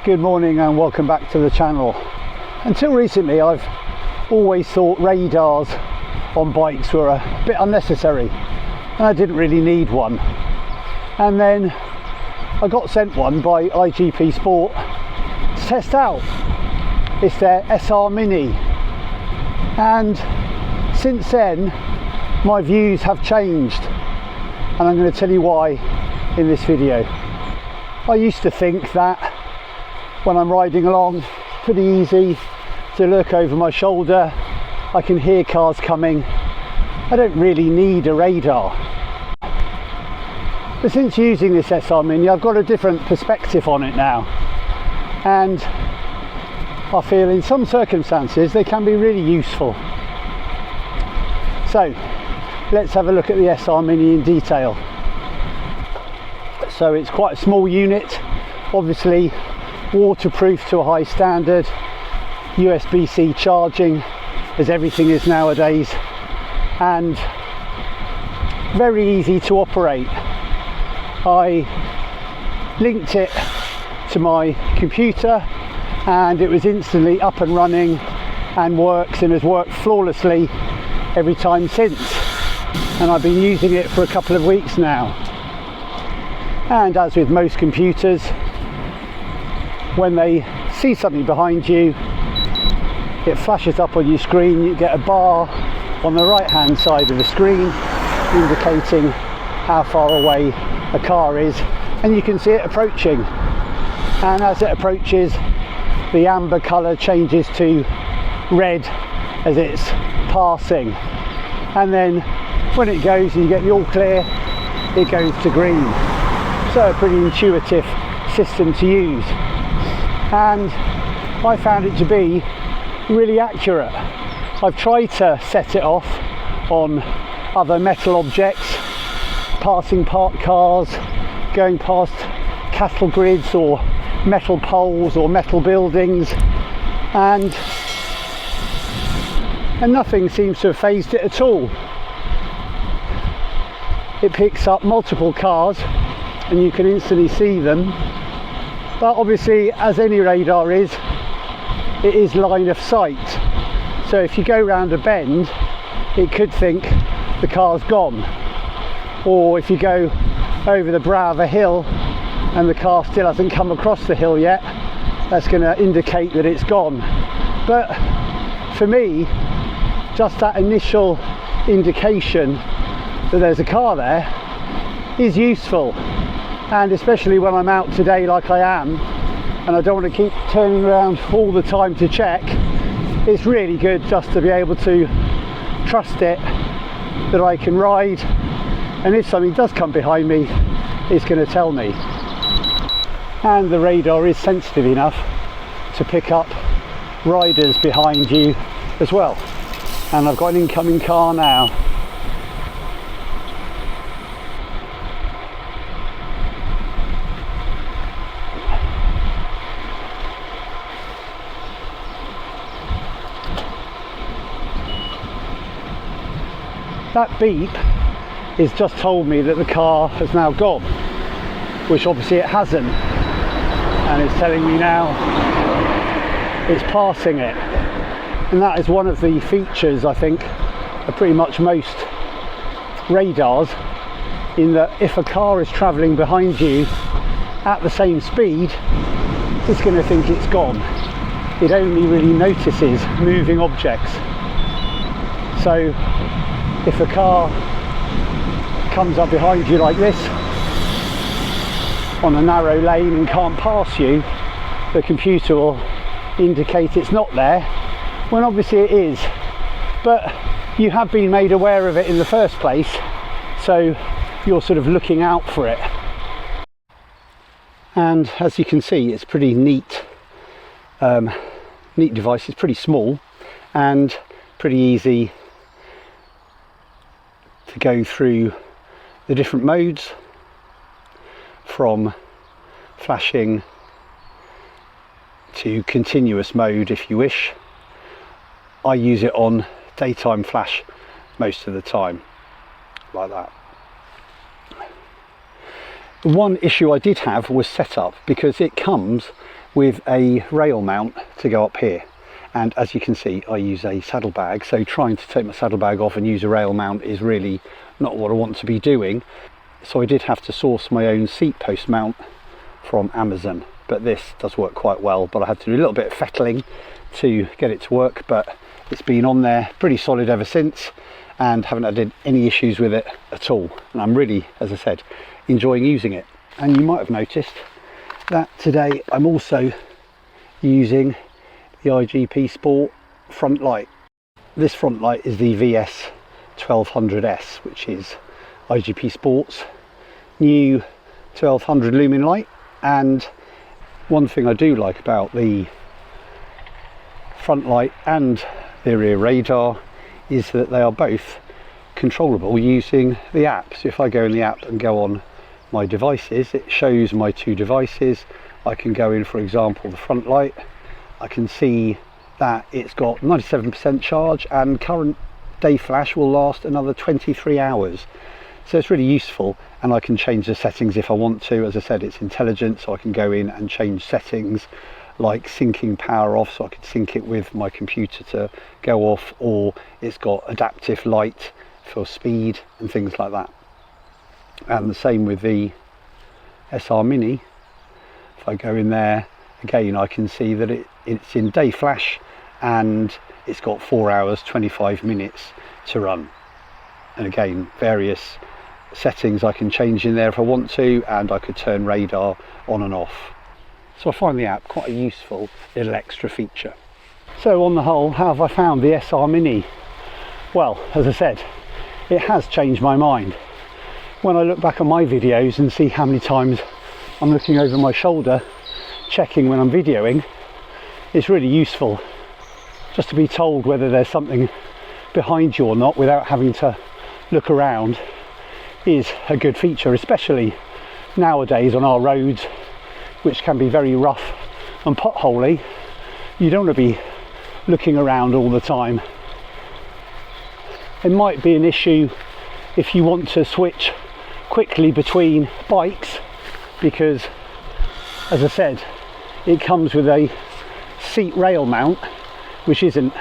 Good morning and welcome back to the channel. Until recently I've always thought radars on bikes were a bit unnecessary and I didn't really need one. And then I got sent one by iGPSPORT to test out. It's their SR Mini, and since then my views have changed, and I'm going to tell you why in this video. I used to think that when I'm riding along, pretty easy to look over my shoulder, I can hear cars coming, I don't really need a radar. But since using this SR Mini, I've got a different perspective on it now, and I feel in some circumstances they can be really useful. So let's have a look at the SR Mini in detail. So it's quite a small unit, obviously waterproof to a high standard, USB-C charging as everything is nowadays, and very easy to operate. I linked it to my computer and it was instantly up and running and works, and has worked flawlessly every time since, and I've been using it for a couple of weeks now. And as with most computers, when they see something behind you, it flashes up on your screen. You get a bar on the right hand side of the screen indicating how far away a car is, and you can see it approaching, and as it approaches the amber colour changes to red as it's passing, and then when it goes and you get the all clear, it goes to green. So a pretty intuitive system to use, and I found it to be really accurate. I've tried to set it off on other metal objects, passing parked cars, going past cattle grids or metal poles or metal buildings, and nothing seems to have phased it at all. It picks up multiple cars and you can instantly see them, but obviously, as any radar is, it is line of sight. So if you go round a bend, it could think the car's gone, or if you go over the brow of a hill and the car still hasn't come across the hill yet, that's going to indicate that it's gone. But for me, just that initial indication that there's a car there is useful, and especially when I'm out today like I am and I don't want to keep turning around all the time to check, it's really good just to be able to trust it that I can ride, and if something does come behind me, it's going to tell me. And the radar is sensitive enough to pick up riders behind you as well. And I've got an incoming car now. That beep has just told me that the car has now gone, which obviously it hasn't, and it's telling me now it's passing it. And that is one of the features, I think, of pretty much most radars, in that if a car is travelling behind you at the same speed, it's going to think it's gone. It only really notices moving objects. So if a car comes up behind you like this on a narrow lane and can't pass you, the computer will indicate it's not there, when obviously it is, but you have been made aware of it in the first place, so you're sort of looking out for it. And as you can see, it's pretty neat device. It's pretty small and pretty easy to go through the different modes, from flashing to continuous mode if you wish. I use it on daytime flash most of the time, like that. The one issue I did have was setup, because it comes with a rail mount to go up here. And as you can see, I use a saddlebag, so trying to take my saddlebag off and use a rail mount is really not what I want to be doing. So I did have to source my own seat post mount from Amazon, but this does work quite well. But I had to do a little bit of fettling to get it to work, but it's been on there pretty solid ever since, and haven't had any issues with it at all. And I'm really, as I said, enjoying using it. And you might have noticed that today I'm also using the iGPSPORT front light. This front light is the VS 1200S, which is iGPSPORT's new 1200 lumen light. And one thing I do like about the front light and the rear radar is that they are both controllable using the app. So if I go in the app and go on my devices, it shows my two devices. I can go in, for example, the front light. I can see that it's got 97% charge and current day flash will last another 23 hours. So it's really useful, and I can change the settings if I want to. As I said, it's intelligent, so I can go in and change settings like syncing power off, so I could sync it with my computer to go off, or it's got adaptive light for speed and things like that. And the same with the SR Mini. If I go in there again, I can see that it's in day flash and it's got 4 hours 25 minutes to run. And again, various settings I can change in there if I want to, and I could turn radar on and off. So I find the app quite a useful little extra feature. So on the whole, how have I found the SR Mini? Well, as I said, it has changed my mind. When I look back on my videos and see how many times I'm looking over my shoulder, checking when I'm videoing, it's really useful just to be told whether there's something behind you or not without having to look around. Is a good feature, especially nowadays on our roads, which can be very rough and potholy. You don't want to be looking around all the time. It might be an issue if you want to switch quickly between bikes, because as I said, it comes with a seat rail mount which isn't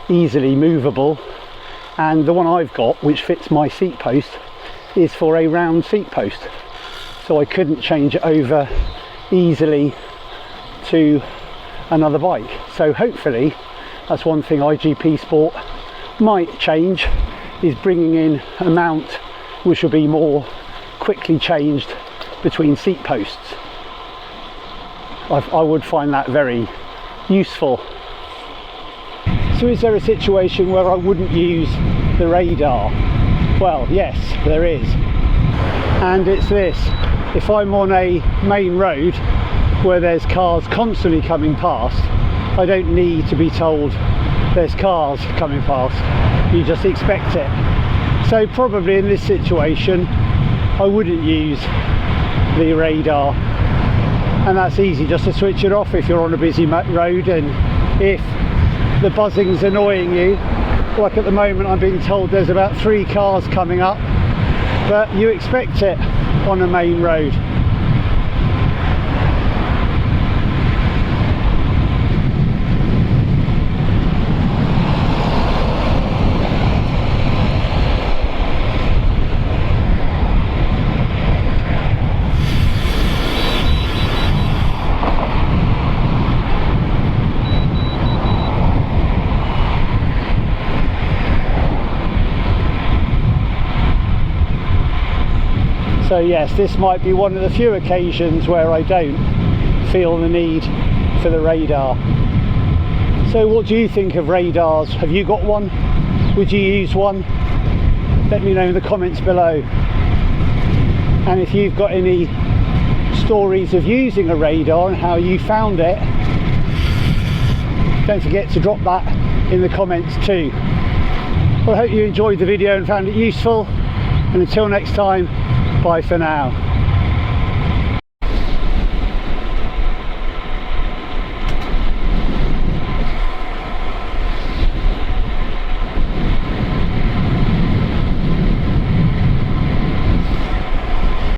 easily movable, and the one I've got, which fits my seat post, is for a round seat post, so I couldn't change it over easily to another bike. So hopefully that's one thing iGPSPORT might change, is bringing in a mount which will be more quickly changed between seat posts. I would find that very useful. So is there a situation where I wouldn't use the radar? Well, yes, there is. And it's this: if I'm on a main road where there's cars constantly coming past, I don't need to be told there's cars coming past. You just expect it. So probably in this situation I wouldn't use the radar, and that's easy just to switch it off if you're on a busy road. And if the buzzing's annoying you, like at the moment I'm being told there's about 3 cars coming up, but you expect it on a main road. So yes, this might be one of the few occasions where I don't feel the need for the radar. So what do you think of radars? Have you got one? Would you use one? Let me know in the comments below. And if you've got any stories of using a radar and how you found it, don't forget to drop that in the comments too. Well, I hope you enjoyed the video and found it useful, and until next time, bye for now.